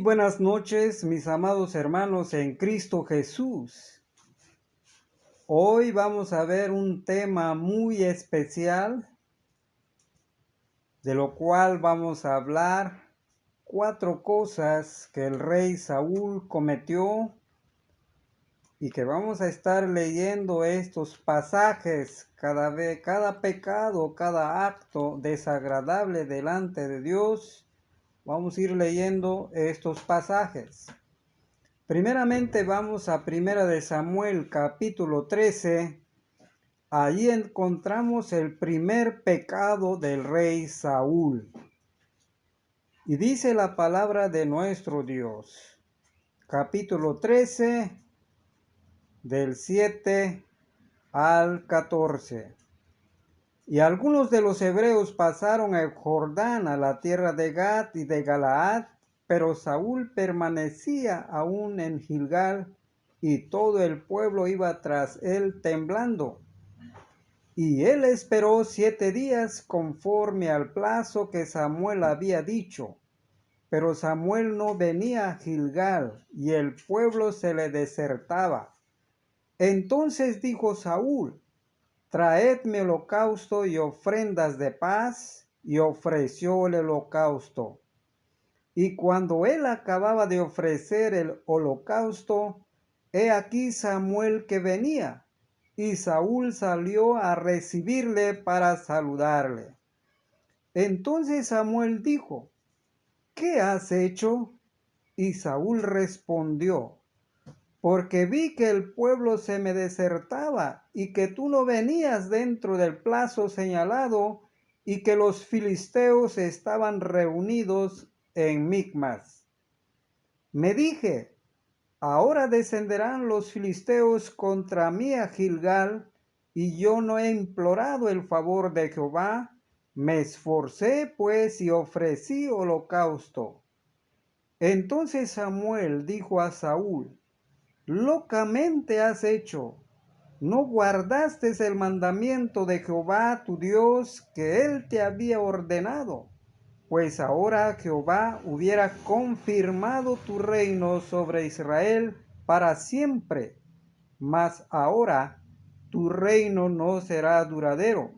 Buenas noches, mis amados hermanos en Cristo Jesús. Hoy vamos a ver un tema muy especial, de lo cual vamos a hablar 4 cosas que el rey Saúl cometió y que vamos a estar leyendo estos pasajes cada pecado, cada acto desagradable delante de Dios. Vamos a ir leyendo estos pasajes. Primeramente vamos a Primera de Samuel capítulo 13. Allí encontramos el primer pecado del rey Saúl. Y dice la palabra de nuestro Dios. Capítulo 13, del 7 al 14. Y algunos de los hebreos pasaron el Jordán a la tierra de Gad y de Galaad, pero Saúl permanecía aún en Gilgal, y todo el pueblo iba tras él temblando. Y él esperó 7 días conforme al plazo que Samuel había dicho. Pero Samuel no venía a Gilgal, y el pueblo se le desertaba. Entonces dijo Saúl: Traedme holocausto y ofrendas de paz, y ofreció el holocausto. Y cuando él acababa de ofrecer el holocausto, he aquí Samuel que venía, y Saúl salió a recibirle para saludarle. Entonces Samuel dijo: ¿Qué has hecho? Y Saúl respondió: Porque vi que el pueblo se me desertaba, y que tú no venías dentro del plazo señalado, y que los filisteos estaban reunidos en Micmas. Me dije: ahora descenderán los filisteos contra mí a Gilgal, y yo no he implorado el favor de Jehová. Me esforcé pues y ofrecí holocausto. Entonces Samuel dijo a Saúl: Locamente has hecho. No guardaste el mandamiento de Jehová tu Dios que él te había ordenado, pues ahora Jehová hubiera confirmado tu reino sobre Israel para siempre, mas ahora tu reino no será duradero.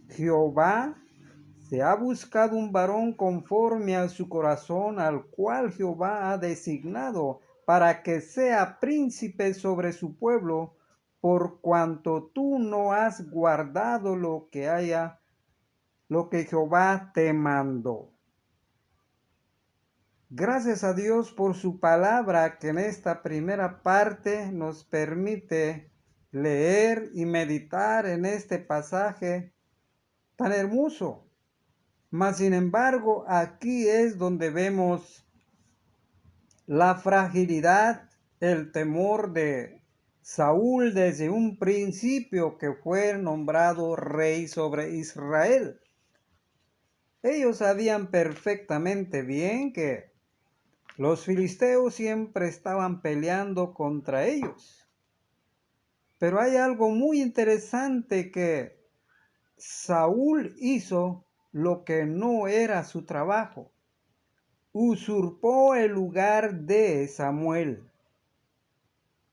Jehová se ha buscado un varón conforme a su corazón, al cual Jehová ha designado para que sea príncipe sobre su pueblo, por cuanto tú no has guardado lo que Jehová te mandó. Gracias a Dios por su palabra, que en esta primera parte nos permite leer y meditar en este pasaje tan hermoso. Mas sin embargo, aquí es donde vemos la fragilidad, el temor de Saúl desde un principio que fue nombrado rey sobre Israel. Ellos sabían perfectamente bien que los filisteos siempre estaban peleando contra ellos. Pero hay algo muy interesante, que Saúl hizo lo que no era su trabajo. Usurpó el lugar de Samuel.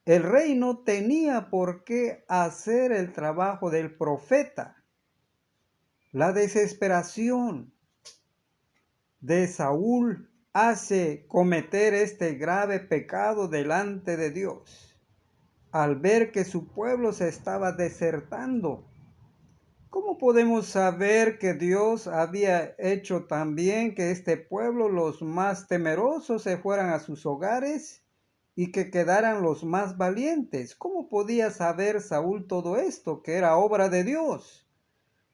El rey no tenía por qué hacer el trabajo del profeta. La desesperación de Saúl hace cometer este grave pecado delante de Dios, al ver que su pueblo se estaba desertando. ¿Cómo podemos saber que Dios había hecho también que este pueblo, los más temerosos, se fueran a sus hogares y que quedaran los más valientes? ¿Cómo podía saber Saúl todo esto, que era obra de Dios?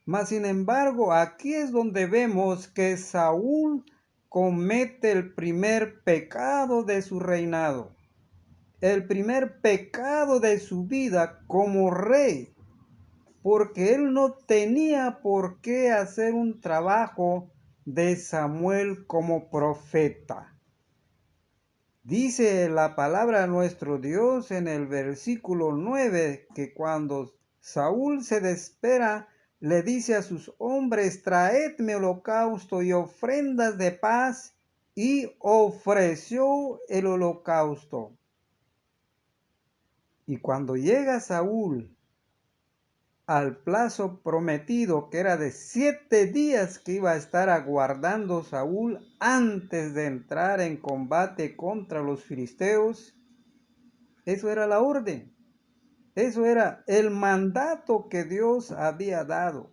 Mas sin embargo, aquí es donde vemos que Saúl comete el primer pecado de su reinado, el primer pecado de su vida como rey, porque él no tenía por qué hacer un trabajo de Samuel como profeta. Dice la palabra de nuestro Dios en el versículo 9 que cuando Saúl se desespera, le dice a sus hombres: traedme holocausto y ofrendas de paz, y ofreció el holocausto. Y cuando llega Saúl al plazo prometido, que era de 7 días que iba a estar aguardando Saúl antes de entrar en combate contra los filisteos, eso era la orden. Eso era el mandato que Dios había dado.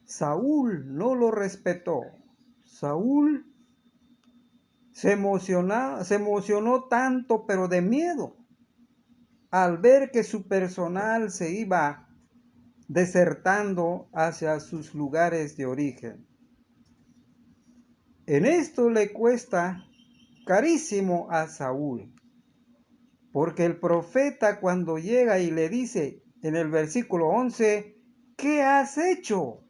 Saúl no lo respetó. Saúl se emocionó tanto, pero de miedo, al ver que su personal se iba desertando hacia sus lugares de origen. En esto le cuesta carísimo a Saúl, porque el profeta cuando llega y le dice en el versículo 11, ¿qué has hecho?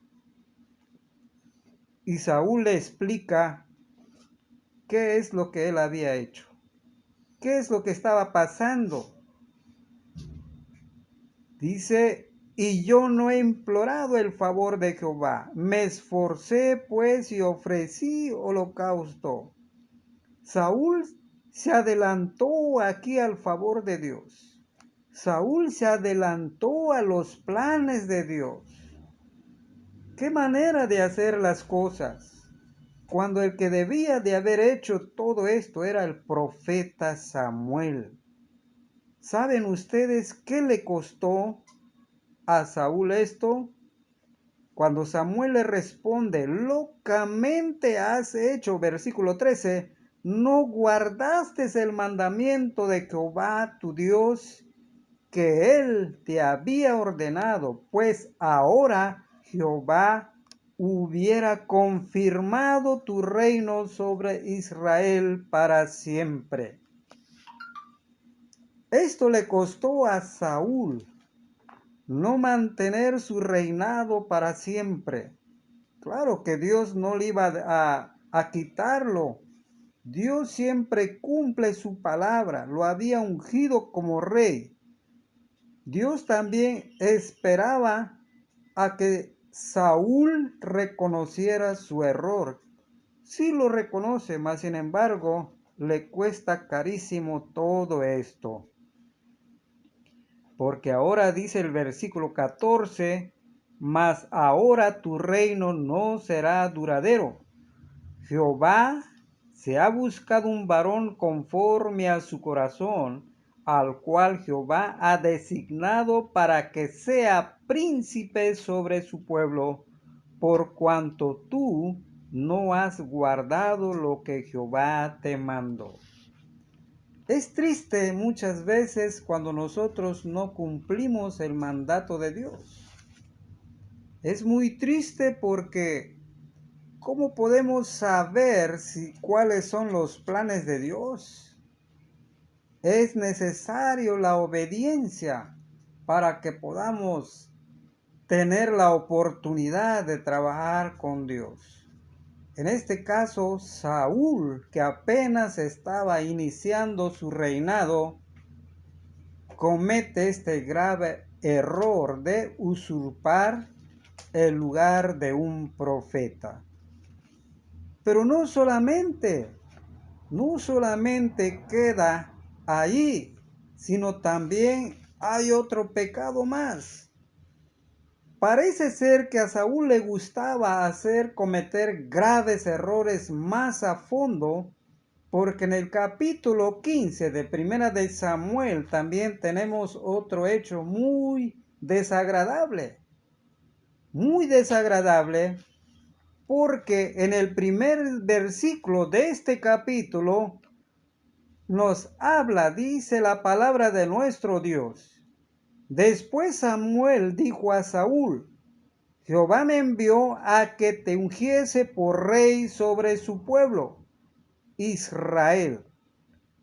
Y Saúl le explica qué es lo que él había hecho, qué es lo que estaba pasando. Dice, y yo no he implorado el favor de Jehová, me esforcé pues y ofrecí holocausto. Saúl se adelantó aquí al favor de Dios. Saúl se adelantó a los planes de Dios. ¿Qué manera de hacer las cosas? Cuando el que debía de haber hecho todo esto era el profeta Samuel. ¿Saben ustedes qué le costó a Saúl esto? Cuando Samuel le responde, locamente has hecho, versículo 13, no guardaste el mandamiento de Jehová tu Dios que él te había ordenado, pues ahora Jehová hubiera confirmado tu reino sobre Israel para siempre. Esto le costó a Saúl no mantener su reinado para siempre. Claro que Dios no le iba a quitarlo. Dios siempre cumple su palabra. Lo había ungido como rey. Dios también esperaba a que Saúl reconociera su error. Sí lo reconoce, mas sin embargo, le cuesta carísimo todo esto. Porque ahora dice el versículo 14, mas ahora tu reino no será duradero. Jehová se ha buscado un varón conforme a su corazón, al cual Jehová ha designado para que sea príncipe sobre su pueblo, por cuanto tú no has guardado lo que Jehová te mandó. Es triste muchas veces cuando nosotros no cumplimos el mandato de Dios. Es muy triste porque ¿cómo podemos saber cuáles son los planes de Dios? Es necesario la obediencia para que podamos tener la oportunidad de trabajar con Dios. En este caso, Saúl, que apenas estaba iniciando su reinado, comete este grave error de usurpar el lugar de un profeta. Pero no solamente queda ahí, sino también hay otro pecado más. Parece ser que a Saúl le gustaba cometer graves errores más a fondo, porque en el capítulo 15 de Primera de Samuel también tenemos otro hecho muy desagradable, porque en el primer versículo de este capítulo nos habla, dice la palabra de nuestro Dios. Después Samuel dijo a Saúl, Jehová me envió a que te ungiese por rey sobre su pueblo, Israel.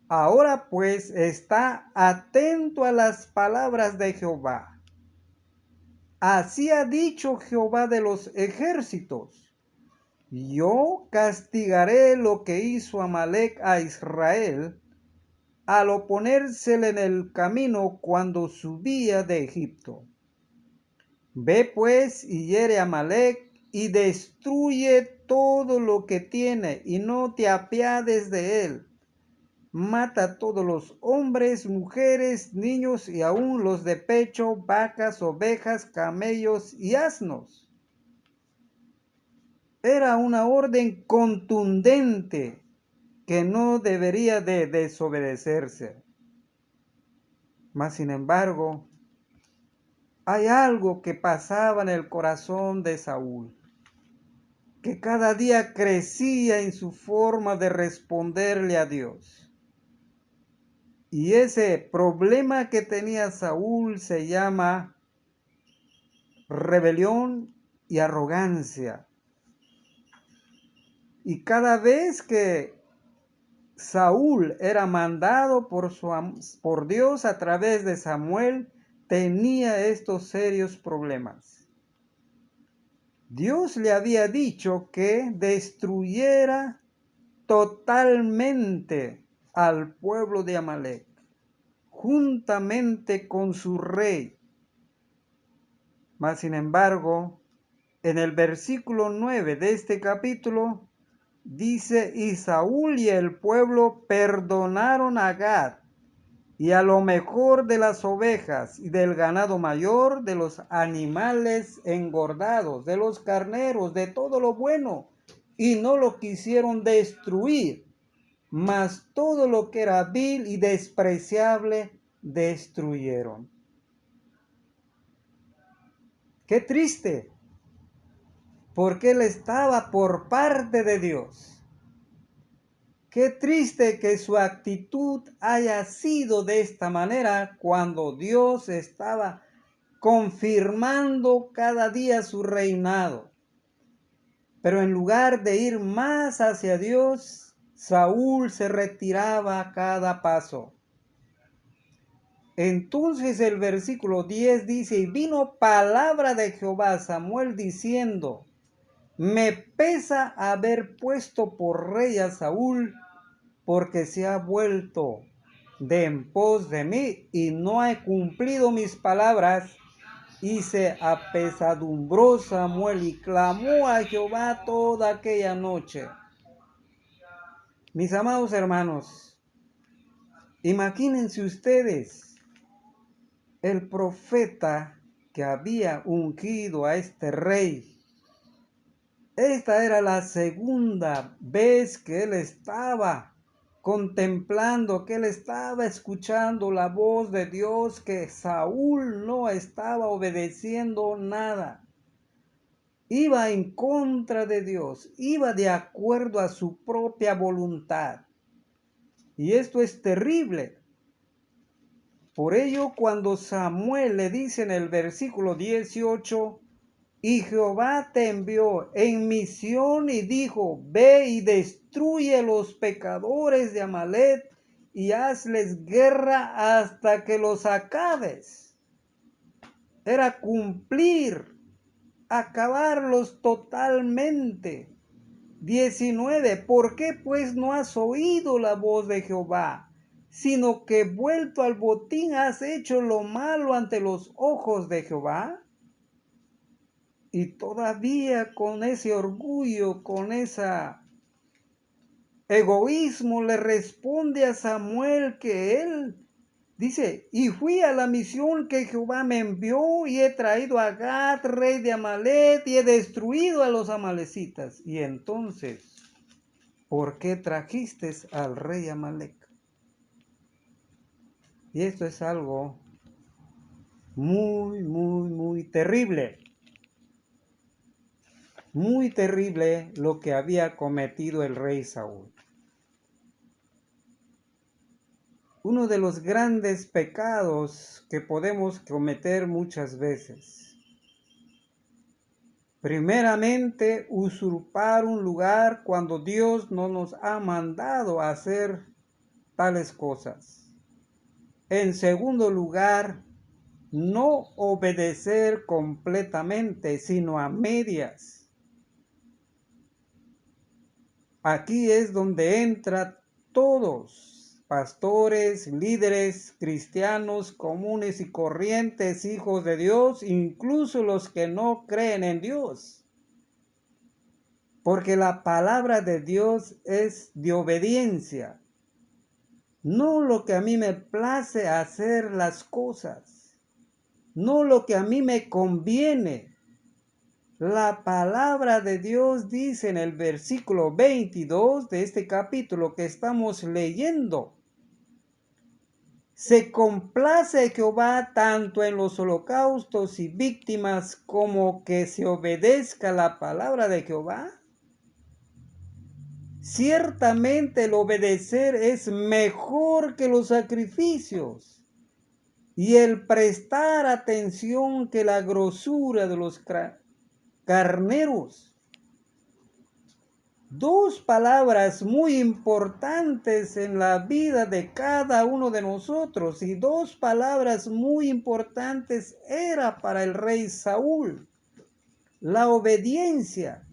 Ahora pues está atento a las palabras de Jehová. Así ha dicho Jehová de los ejércitos. Yo castigaré lo que hizo Amalec a Israel al oponérsele en el camino cuando subía de Egipto. Ve pues y hiere a Amalec y destruye todo lo que tiene y no te apiades de él. Mata a todos los hombres, mujeres, niños y aún los de pecho, vacas, ovejas, camellos y asnos. Era una orden contundente que no debería de desobedecerse. Mas, sin embargo, hay algo que pasaba en el corazón de Saúl, que cada día crecía en su forma de responderle a Dios. Y ese problema que tenía Saúl se llama rebelión y arrogancia. Y cada vez que Saúl era mandado por Dios a través de Samuel, tenía estos serios problemas. Dios le había dicho que destruyera totalmente al pueblo de Amalek, juntamente con su rey. Mas, sin embargo, en el versículo 9 de este capítulo, dice: y Saúl y el pueblo perdonaron a Gad, y a lo mejor de las ovejas y del ganado mayor, de los animales engordados, de los carneros, de todo lo bueno, y no lo quisieron destruir, mas todo lo que era vil y despreciable destruyeron. Qué triste, porque él estaba por parte de Dios. Qué triste que su actitud haya sido de esta manera cuando Dios estaba confirmando cada día su reinado. Pero en lugar de ir más hacia Dios, Saúl se retiraba a cada paso. Entonces el versículo 10 dice: y vino palabra de Jehová a Samuel diciendo: me pesa haber puesto por rey a Saúl, porque se ha vuelto de en pos de mí y no he cumplido mis palabras. Y se apesadumbró Samuel y clamó a Jehová toda aquella noche. Mis amados hermanos, imagínense ustedes el profeta que había ungido a este rey. Esta era la segunda vez que él estaba contemplando, que él estaba escuchando la voz de Dios, que Saúl no estaba obedeciendo nada. Iba en contra de Dios, iba de acuerdo a su propia voluntad. Y esto es terrible. Por ello, cuando Samuel le dice en el versículo 18, y Jehová te envió en misión y dijo: ve y destruye a los pecadores de Amalek y hazles guerra hasta que los acabes. Era cumplir, acabarlos totalmente. 19. ¿Por qué pues no has oído la voz de Jehová, sino que vuelto al botín has hecho lo malo ante los ojos de Jehová? Y todavía con ese orgullo, con ese egoísmo, le responde a Samuel que él dice: y fui a la misión que Jehová me envió y he traído a Gad, rey de Amalek, y he destruido a los amalecitas. Y entonces, ¿por qué trajiste al rey Amalek? Y esto es algo muy terrible. Muy terrible lo que había cometido el rey Saúl. Uno de los grandes pecados que podemos cometer muchas veces. Primeramente, usurpar un lugar cuando Dios no nos ha mandado a hacer tales cosas. En segundo lugar, no obedecer completamente, sino a medias. Aquí es donde entran todos, pastores, líderes, cristianos comunes y corrientes, hijos de Dios, incluso los que no creen en Dios. porque la palabra de Dios es de obediencia, no lo que a mí me place hacer las cosas, no lo que a mí me conviene. La palabra de Dios dice en el versículo 22 de este capítulo que estamos leyendo: se complace Jehová tanto en los holocaustos y víctimas como que se obedezca la palabra de Jehová. Ciertamente el obedecer es mejor que los sacrificios, y el prestar atención que la grosura de los carneros. Dos palabras muy importantes en la vida de cada uno de nosotros, y dos palabras muy importantes era para el rey Saúl: la obediencia.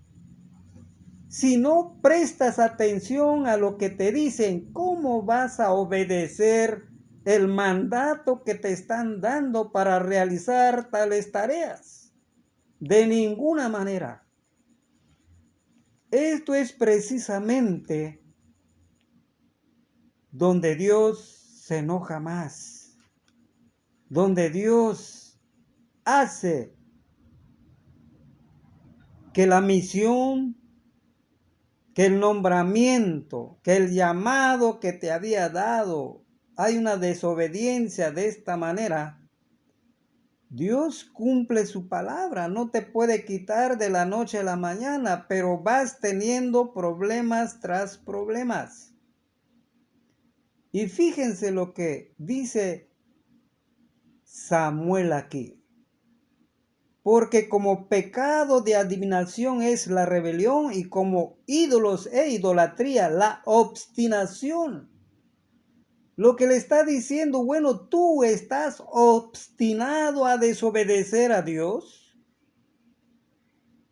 Si no prestas atención a lo que te dicen, ¿cómo vas a obedecer el mandato que te están dando para realizar tales tareas? De ninguna manera. Esto es precisamente donde Dios se enoja más, donde Dios hace que la misión, que el nombramiento, que el llamado que te había dado, hay una desobediencia de esta manera. Dios cumple su palabra, no te puede quitar de la noche a la mañana, pero vas teniendo problemas tras problemas. Y fíjense lo que dice Samuel aquí: porque como pecado de adivinación es la rebelión, y como ídolos e idolatría la obstinación. Lo que le está diciendo: bueno, tú estás obstinado a desobedecer a Dios.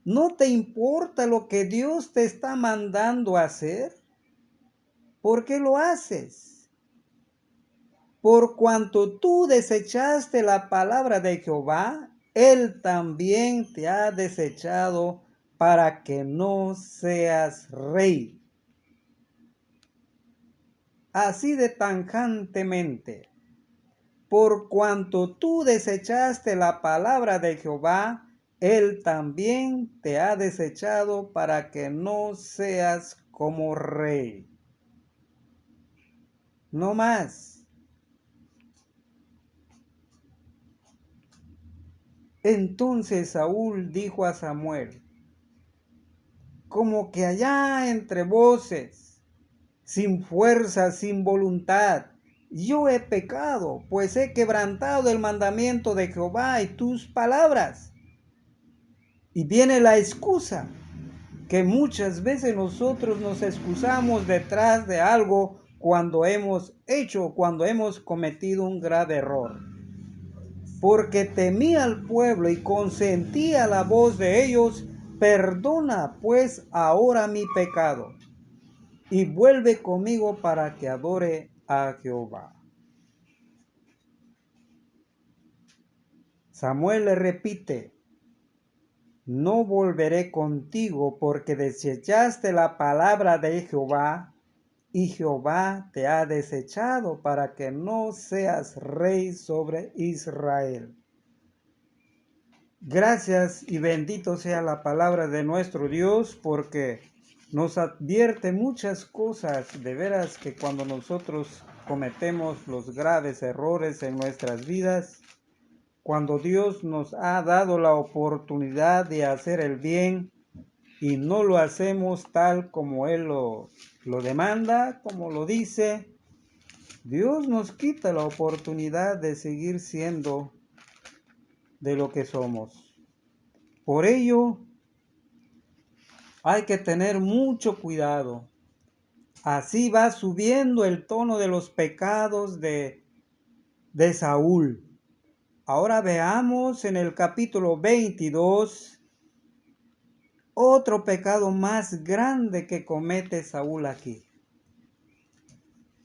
¿No te importa lo que Dios te está mandando a hacer? ¿Por qué lo haces? Por cuanto tú desechaste la palabra de Jehová, Él también te ha desechado para que no seas rey. Así de tajantemente: por cuanto tú desechaste la palabra de Jehová, Él también te ha desechado para que no seas como rey. No más. Entonces Saúl dijo a Samuel, como que allá entre voces, sin fuerza, sin voluntad: yo he pecado, pues he quebrantado el mandamiento de Jehová y tus palabras. Y viene la excusa, que muchas veces nosotros nos excusamos detrás de algo cuando hemos hecho, cuando hemos cometido un grave error. Porque temí al pueblo y consentí a la voz de ellos, perdona pues ahora mi pecado, y vuelve conmigo para que adore a Jehová. Samuel le repite: no volveré contigo, porque desechaste la palabra de Jehová, y Jehová te ha desechado para que no seas rey sobre Israel. Gracias y bendito sea la palabra de nuestro Dios, porque nos advierte muchas cosas. De veras que cuando nosotros cometemos los graves errores en nuestras vidas, cuando Dios nos ha dado la oportunidad de hacer el bien y no lo hacemos tal como Él lo demanda, como lo dice, Dios nos quita la oportunidad de seguir siendo de lo que somos. Por ello, hay que tener mucho cuidado. Así va subiendo el tono de los pecados de Saúl. Ahora veamos en el capítulo 22 otro pecado más grande que comete Saúl aquí.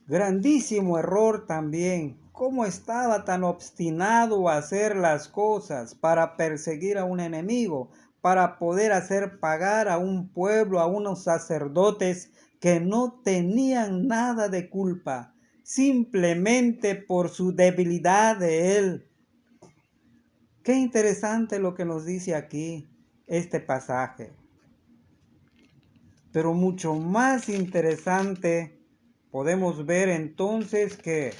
Grandísimo error también. ¿Cómo estaba tan obstinado a hacer las cosas para perseguir a un enemigo, para poder hacer pagar a un pueblo, a unos sacerdotes que no tenían nada de culpa, simplemente por su debilidad de él. Qué interesante lo que nos dice aquí este pasaje. Pero mucho más interesante podemos ver entonces que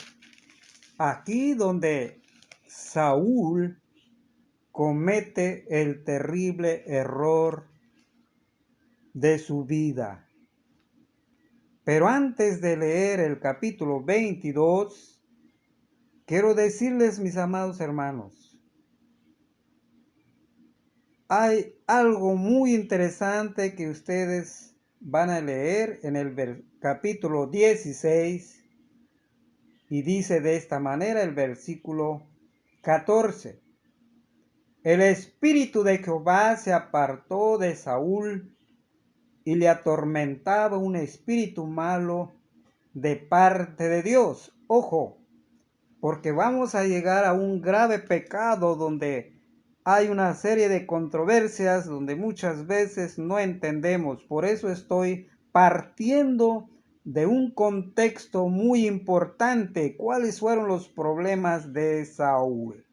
aquí donde Saúl comete el terrible error de su vida. Pero antes de leer el capítulo 22, quiero decirles, mis amados hermanos, hay algo muy interesante que ustedes van a leer en el capítulo 16 y dice de esta manera el versículo 14. El espíritu de Jehová se apartó de Saúl y le atormentaba un espíritu malo de parte de Dios. Ojo, porque vamos a llegar a un grave pecado donde hay una serie de controversias donde muchas veces no entendemos. Por eso estoy partiendo de un contexto muy importante. ¿Cuáles fueron los problemas de Saúl?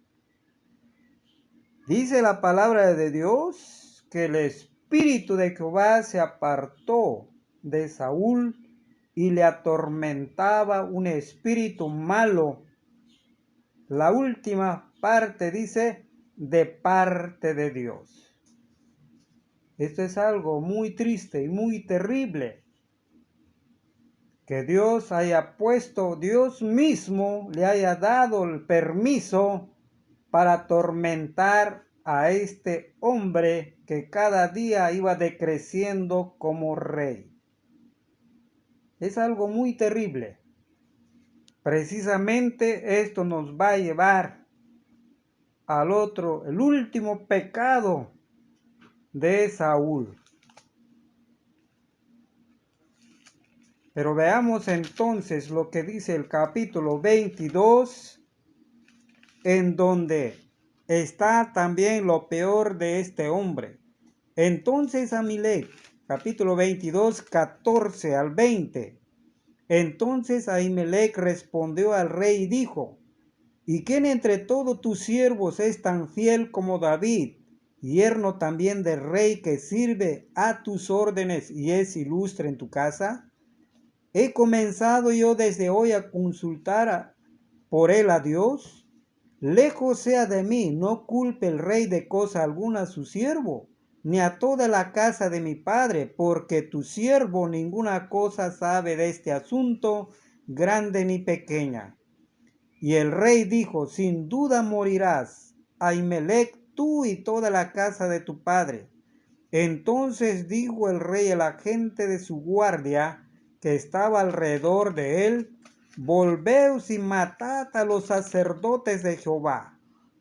Dice la palabra de Dios que el espíritu de Jehová se apartó de Saúl y le atormentaba un espíritu malo. La última parte dice, de parte de Dios. Esto es algo muy triste y muy terrible. Que Dios haya puesto, Dios mismo le haya dado el permiso para atormentar a este hombre que cada día iba decreciendo como rey. Es algo muy terrible. Precisamente esto nos va a llevar al otro, el último pecado de Saúl. Pero veamos entonces lo que dice el capítulo 22, en donde está también lo peor de este hombre. Entonces Amilec, capítulo 22, 14 al 20. Entonces Ahimelech respondió al rey y dijo, ¿y quién entre todos tus siervos es tan fiel como David, yerno también del rey que sirve a tus órdenes y es ilustre en tu casa? ¿He comenzado yo desde hoy a consultar por él a Dios? Lejos sea de mí, no culpe el rey de cosa alguna a su siervo, ni a toda la casa de mi padre, porque tu siervo ninguna cosa sabe de este asunto, grande ni pequeña. Y el rey dijo, sin duda morirás, Ahimelech, tú y toda la casa de tu padre. Entonces dijo el rey a la gente de su guardia, que estaba alrededor de él, volveos y matad a los sacerdotes de Jehová,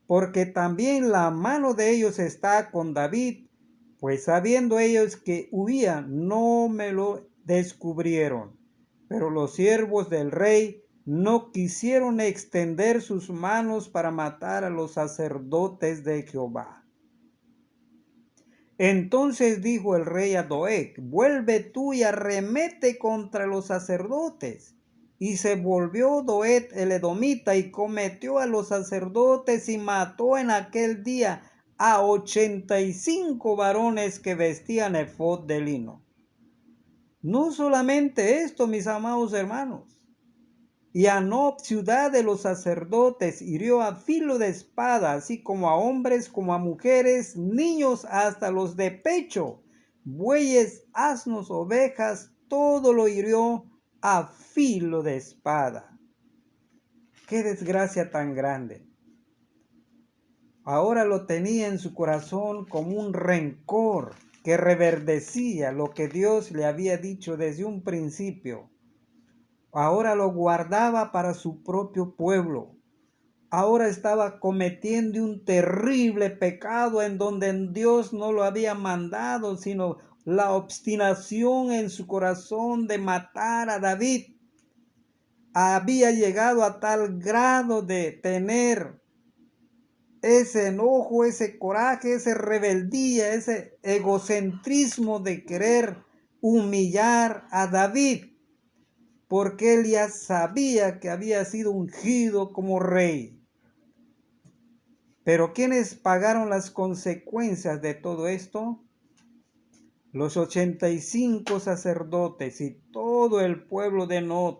porque también la mano de ellos está con David, pues sabiendo ellos que huía, no me lo descubrieron. Pero los siervos del rey no quisieron extender sus manos para matar a los sacerdotes de Jehová. Entonces dijo el rey a Doeg, vuelve tú y arremete contra los sacerdotes. Y se volvió Doeg el edomita y cometió a los sacerdotes y mató en aquel día a 85 varones que vestían efod de lino. No solamente esto, mis amados hermanos. Y a Nob, ciudad de los sacerdotes, hirió a filo de espada, así como a hombres, como a mujeres, niños hasta los de pecho, bueyes, asnos, ovejas, todo lo hirió a filo de espada. ¡Qué desgracia tan grande! Ahora lo tenía en su corazón como un rencor que reverdecía lo que Dios le había dicho desde un principio. Ahora lo guardaba para su propio pueblo. Ahora estaba cometiendo un terrible pecado en donde Dios no lo había mandado, sino la obstinación en su corazón de matar a David. Había llegado a tal grado de tener ese enojo, ese coraje, esa rebeldía, ese egocentrismo de querer humillar a David, porque él ya sabía que había sido ungido como rey. Pero ¿quiénes pagaron las consecuencias de todo esto? Los 85 sacerdotes y todo el pueblo de Nod,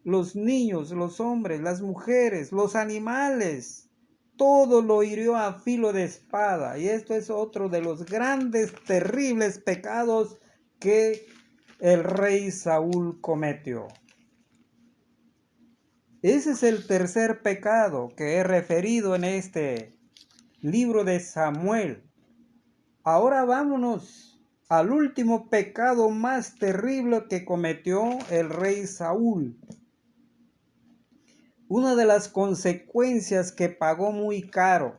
los niños, los hombres, las mujeres, los animales, todo lo hirió a filo de espada. Y esto es otro de los grandes, terribles pecados que el rey Saúl cometió. Ese es el tercer pecado que he referido en este libro de Samuel. Ahora vámonos al último pecado más terrible que cometió el rey Saúl. Una de las consecuencias que pagó muy caro.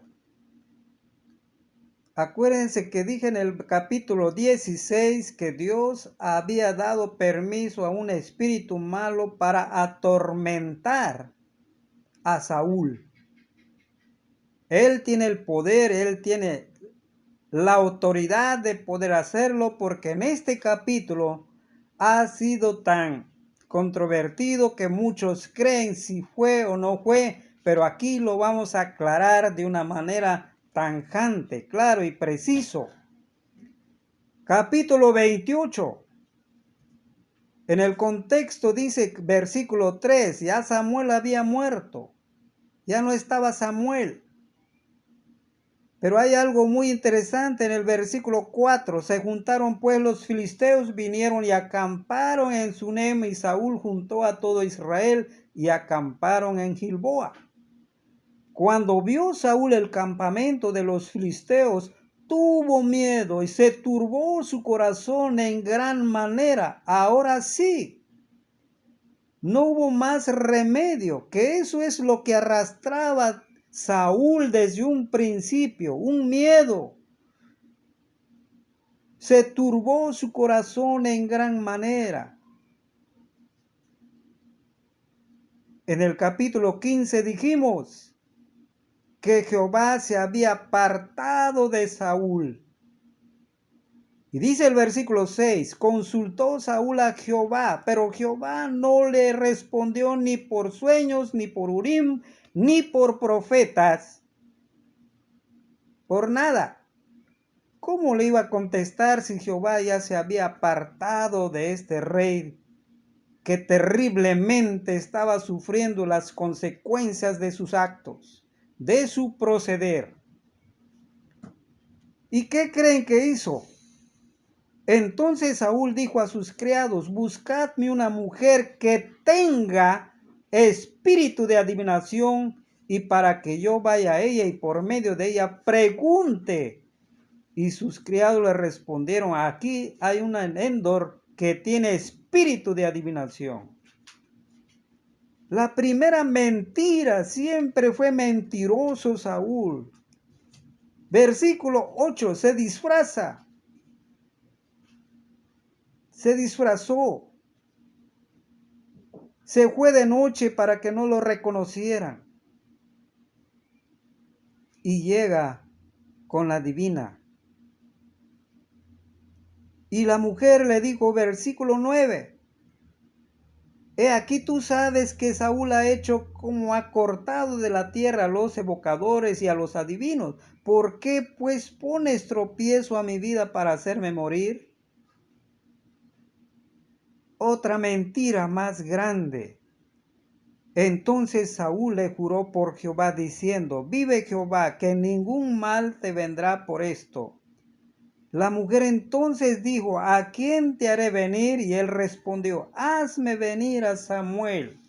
Acuérdense que dije en el capítulo 16 que Dios había dado permiso a un espíritu malo para atormentar a Saúl. Él tiene el poder, él tiene la autoridad de poder hacerlo, porque en este capítulo ha sido tan controvertido que muchos creen si fue o no fue, pero aquí lo vamos a aclarar de una manera tajante, claro y preciso. Capítulo 28. En el contexto dice, versículo 3, ya Samuel había muerto, ya no estaba Samuel. Pero hay algo muy interesante en el versículo 4. Se juntaron pues los filisteos, vinieron y acamparon en Sunem, y Saúl juntó a todo Israel y acamparon en Gilboa. Cuando vio Saúl el campamento de los filisteos, tuvo miedo y se turbó su corazón en gran manera. Ahora sí, no hubo más remedio, que eso es lo que arrastraba Saúl desde un principio, un miedo. Se turbó su corazón en gran manera. En el capítulo 15 dijimos que Jehová se había apartado de Saúl. Y dice el versículo 6, consultó Saúl a Jehová, pero Jehová no le respondió ni por sueños, ni por Urim, ni por profetas, por nada. ¿Cómo le iba a contestar si Jehová ya se había apartado de este rey que terriblemente estaba sufriendo las consecuencias de sus actos, de su proceder? ¿Y qué creen que hizo? Entonces Saúl dijo a sus criados, buscadme una mujer que tenga espíritu de adivinación, y para que yo vaya a ella y por medio de ella pregunte. Y sus criados le respondieron, aquí hay una en Endor que tiene espíritu de adivinación. La primera mentira, siempre fue mentiroso Saúl. Versículo 8, se disfrazó, se fue de noche para que no lo reconocieran. Y llega con la divina. Y la mujer le dijo, versículo 9, he aquí tú sabes que Saúl ha hecho como ha cortado de la tierra a los evocadores y a los adivinos. ¿Por qué pues pones tropiezo a mi vida para hacerme morir? Otra mentira más grande. Entonces Saúl le juró por Jehová diciendo, vive Jehová, que ningún mal te vendrá por esto. La mujer entonces dijo, ¿a quién te haré venir? Y él respondió, hazme venir a Samuel.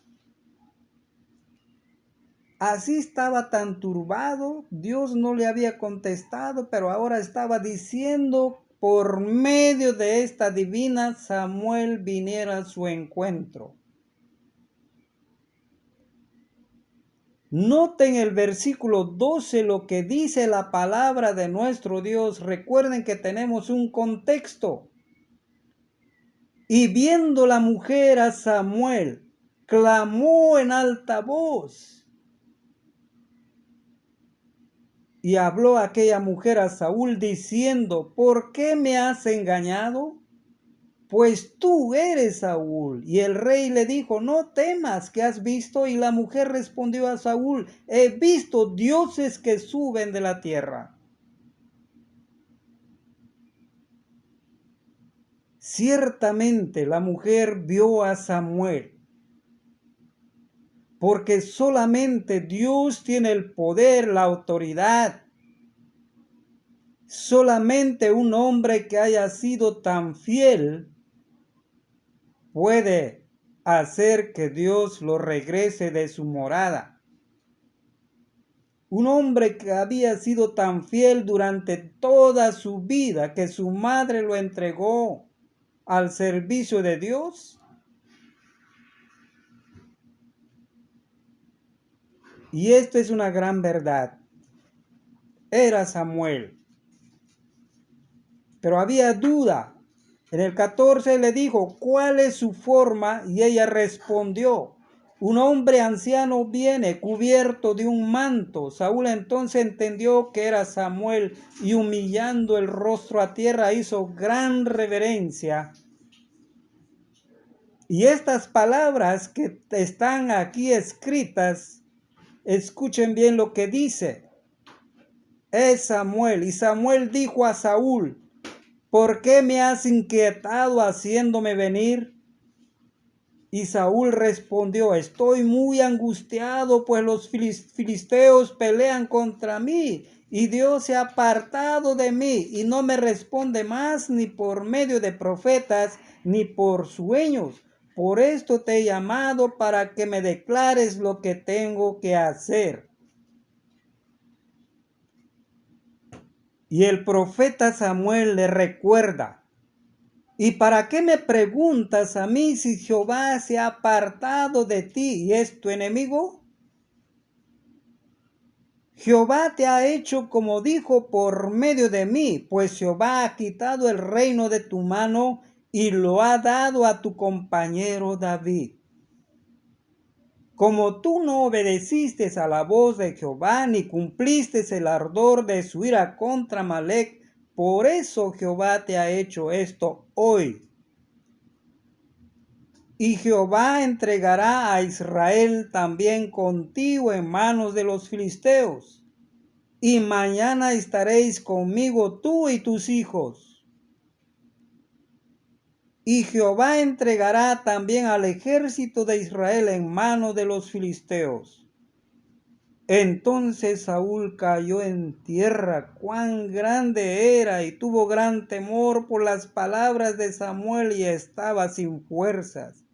Así estaba tan turbado, Dios no le había contestado, pero ahora estaba diciendo por medio de esta divina Samuel viniera a su encuentro. Noten el versículo 12 lo que dice la palabra de nuestro Dios. Recuerden que tenemos un contexto. Y viendo la mujer a Samuel, clamó en alta voz. Y habló aquella mujer a Saúl diciendo: ¿por qué me has engañado? Pues tú eres Saúl. Y el rey le dijo: no temas, ¿qué has visto? Y la mujer respondió a Saúl: he visto dioses que suben de la tierra. Ciertamente la mujer vio a Samuel, porque solamente Dios tiene el poder, la autoridad. Solamente un hombre que haya sido tan fiel puede hacer que Dios lo regrese de su morada. Un hombre que había sido tan fiel durante toda su vida que su madre lo entregó al servicio de Dios. Y esto es una gran verdad. Era Samuel. Pero había duda. En el 14 le dijo: ¿cuál es su forma? Y ella respondió: un hombre anciano viene cubierto de un manto. Saúl entonces entendió que era Samuel y humillando el rostro a tierra hizo gran reverencia. Y estas palabras que están aquí escritas, escuchen bien lo que dice. Es Samuel. Y Samuel dijo a Saúl: ¿por qué me has inquietado haciéndome venir? Y Saúl respondió: estoy muy angustiado, pues los filisteos pelean contra mí, y Dios se ha apartado de mí, y no me responde más ni por medio de profetas, ni por sueños. Por esto te he llamado, para que me declares lo que tengo que hacer. Y el profeta Samuel le recuerda: ¿y para qué me preguntas a mí si Jehová se ha apartado de ti y es tu enemigo? Jehová te ha hecho como dijo por medio de mí, pues Jehová ha quitado el reino de tu mano y lo ha dado a tu compañero David. Como tú no obedeciste a la voz de Jehová, ni cumpliste el ardor de su ira contra Amalec, por eso Jehová te ha hecho esto hoy. Y Jehová entregará a Israel también contigo en manos de los filisteos. Y mañana estaréis conmigo tú y tus hijos. Y Jehová entregará también al ejército de Israel en manos de los filisteos. Entonces Saúl cayó en tierra, cuán grande era, y tuvo gran temor por las palabras de Samuel, y estaba sin fuerzas,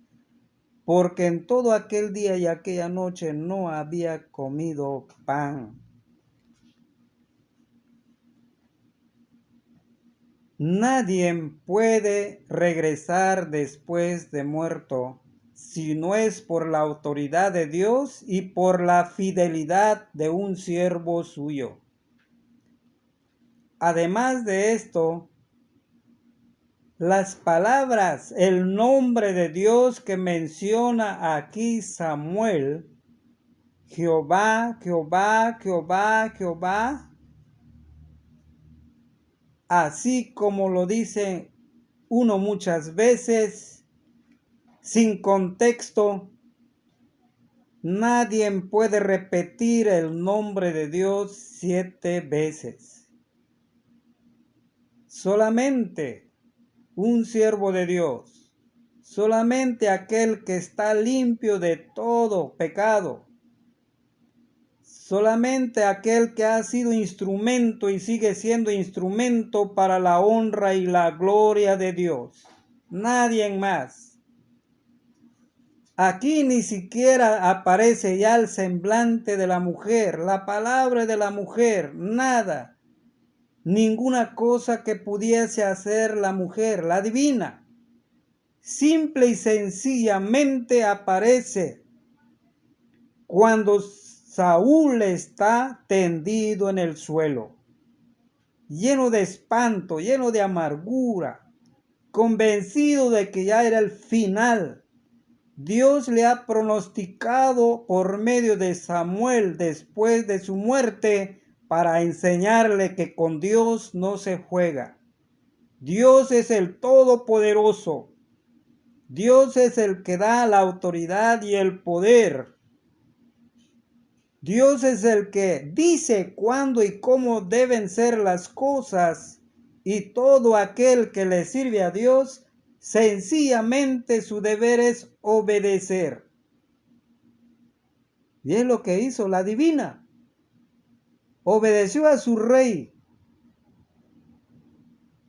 porque en todo aquel día y aquella noche no había comido pan. Nadie puede regresar después de muerto si no es por la autoridad de Dios y por la fidelidad de un siervo suyo. Además de esto, las palabras, el nombre de Dios que menciona aquí Samuel, Jehová, Jehová, Jehová, Jehová, así como lo dice uno muchas veces, sin contexto, nadie puede repetir el nombre de Dios 7 veces. Solamente un siervo de Dios, solamente aquel que está limpio de todo pecado, solamente aquel que ha sido instrumento y sigue siendo instrumento para la honra y la gloria de Dios. Nadie más. Aquí ni siquiera aparece ya el semblante de la mujer, la palabra de la mujer, nada. Ninguna cosa que pudiese hacer la mujer, la divina. Simple y sencillamente aparece cuando Saúl está tendido en el suelo, lleno de espanto, lleno de amargura, convencido de que ya era el final. Dios le ha pronosticado por medio de Samuel después de su muerte para enseñarle que con Dios no se juega. Dios es el Todopoderoso. Dios es el que da la autoridad y el poder. Dios es el que dice cuándo y cómo deben ser las cosas, y todo aquel que le sirve a Dios, sencillamente su deber es obedecer. Y es lo que hizo la divina. Obedeció a su rey.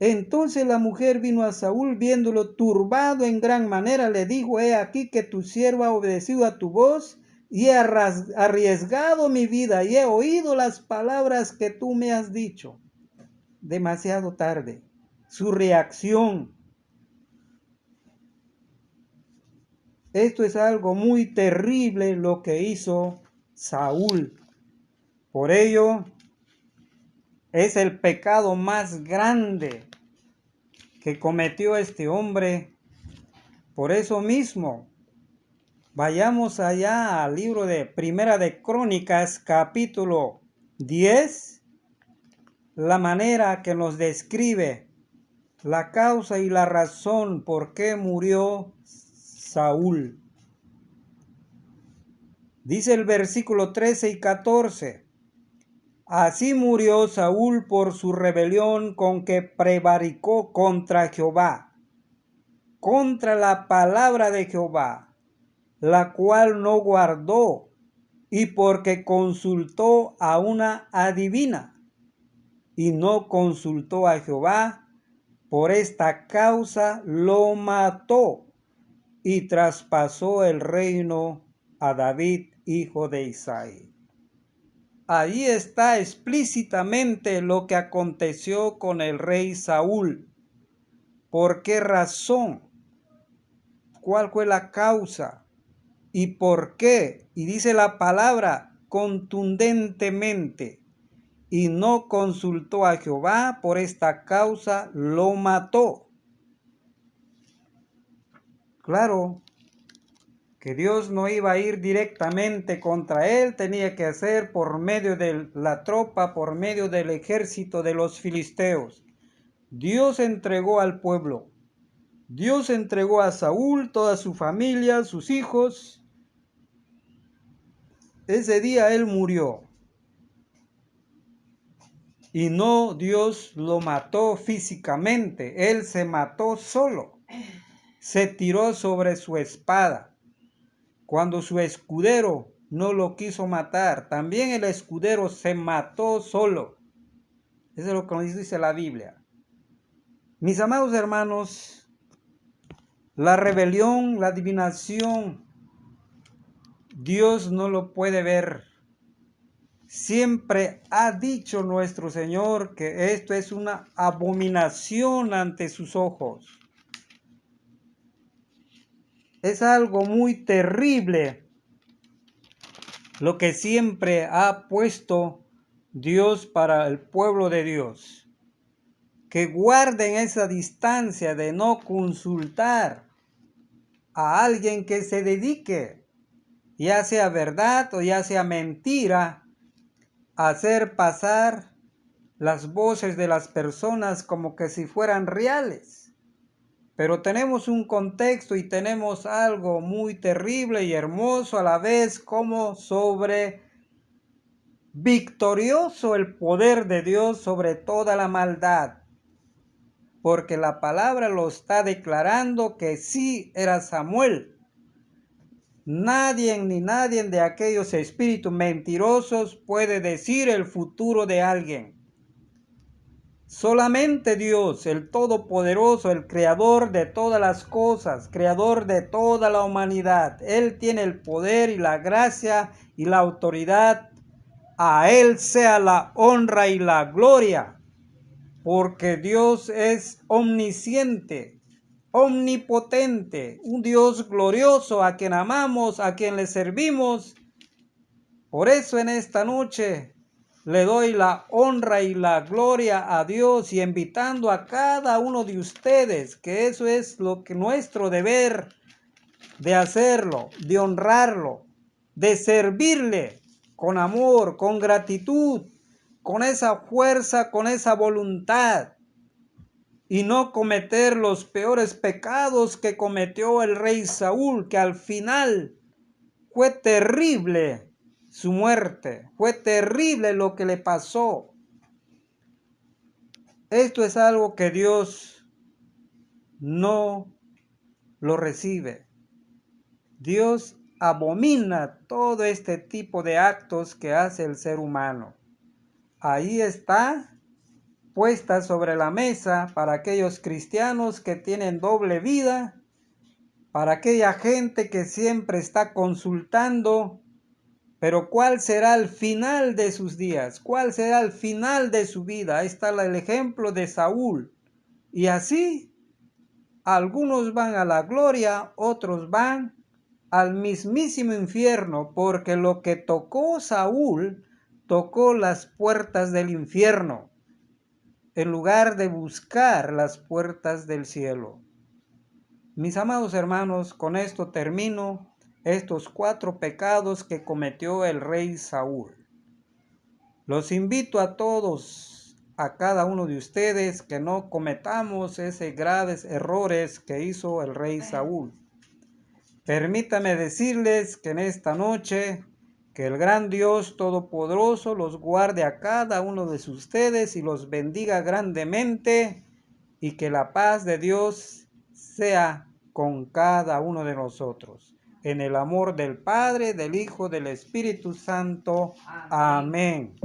Entonces la mujer vino a Saúl, viéndolo turbado en gran manera, le dijo: he aquí que tu siervo ha obedecido a tu voz, y he arriesgado mi vida, y he oído las palabras que tú me has dicho. Demasiado tarde. Su reacción. Esto es algo muy terrible lo que hizo Saúl. Por ello, es el pecado más grande que cometió este hombre. Por eso mismo, vayamos allá al libro de Primera de Crónicas, capítulo 10, la manera que nos describe la causa y la razón por qué murió Saúl. Dice el versículo 13 y 14. Así murió Saúl por su rebelión con que prevaricó contra Jehová, contra la palabra de Jehová, la cual no guardó, y porque consultó a una adivina, y no consultó a Jehová. Por esta causa lo mató, y traspasó el reino a David, hijo de Isaí. Ahí está explícitamente lo que aconteció con el rey Saúl. ¿Por qué razón? ¿Cuál fue la causa? ¿Y por qué? Y dice la palabra contundentemente: y no consultó a Jehová, por esta causa lo mató. Claro que Dios no iba a ir directamente contra él, tenía que hacer por medio de la tropa, por medio del ejército de los filisteos. Dios entregó al pueblo. Dios entregó a Saúl, toda su familia, sus hijos. Ese día él murió. Y no, Dios lo mató físicamente, él se mató solo. Se tiró sobre su espada. Cuando su escudero no lo quiso matar, también el escudero se mató solo. Eso es lo que nos dice la Biblia. Mis amados hermanos, la rebelión, la adivinación, Dios no lo puede ver. Siempre ha dicho nuestro Señor que esto es una abominación ante sus ojos. Es algo muy terrible lo que siempre ha puesto Dios para el pueblo de Dios. Que guarden esa distancia de no consultar a alguien que se dedique, ya sea verdad o ya sea mentira, a hacer pasar las voces de las personas como que si fueran reales. Pero tenemos un contexto y tenemos algo muy terrible y hermoso a la vez, como sobre victorioso el poder de Dios sobre toda la maldad. Porque la palabra lo está declarando que sí era Samuel. Nadie ni nadie de aquellos espíritus mentirosos puede decir el futuro de alguien. Solamente Dios, el Todopoderoso, el Creador de todas las cosas, Creador de toda la humanidad. Él tiene el poder y la gracia y la autoridad. A Él sea la honra y la gloria, porque Dios es omnisciente, omnipotente, un Dios glorioso a quien amamos, a quien le servimos. Por eso en esta noche le doy la honra y la gloria a Dios, y invitando a cada uno de ustedes, que eso es lo que nuestro deber de hacerlo, de honrarlo, de servirle con amor, con gratitud, con esa fuerza, con esa voluntad, y no cometer los peores pecados que cometió el rey Saúl, que al final fue terrible su muerte, fue terrible lo que le pasó. Esto es algo que Dios no lo recibe. Dios abomina todo este tipo de actos que hace el ser humano. Ahí está puesta sobre la mesa para aquellos cristianos que tienen doble vida, para aquella gente que siempre está consultando, pero ¿cuál será el final de sus días? ¿Cuál será el final de su vida? Ahí está el ejemplo de Saúl. Y así, algunos van a la gloria, otros van al mismísimo infierno, porque lo que tocó Saúl, tocó las puertas del infierno, en lugar de buscar las puertas del cielo. Mis amados hermanos, con esto termino estos 4 pecados que cometió el rey Saúl. Los invito a todos, a cada uno de ustedes, que no cometamos esos graves errores que hizo el rey Saúl. Permítame decirles que en esta noche, que el gran Dios Todopoderoso los guarde a cada uno de ustedes y los bendiga grandemente, y que la paz de Dios sea con cada uno de nosotros. En el amor del Padre, del Hijo, del Espíritu Santo. Amén.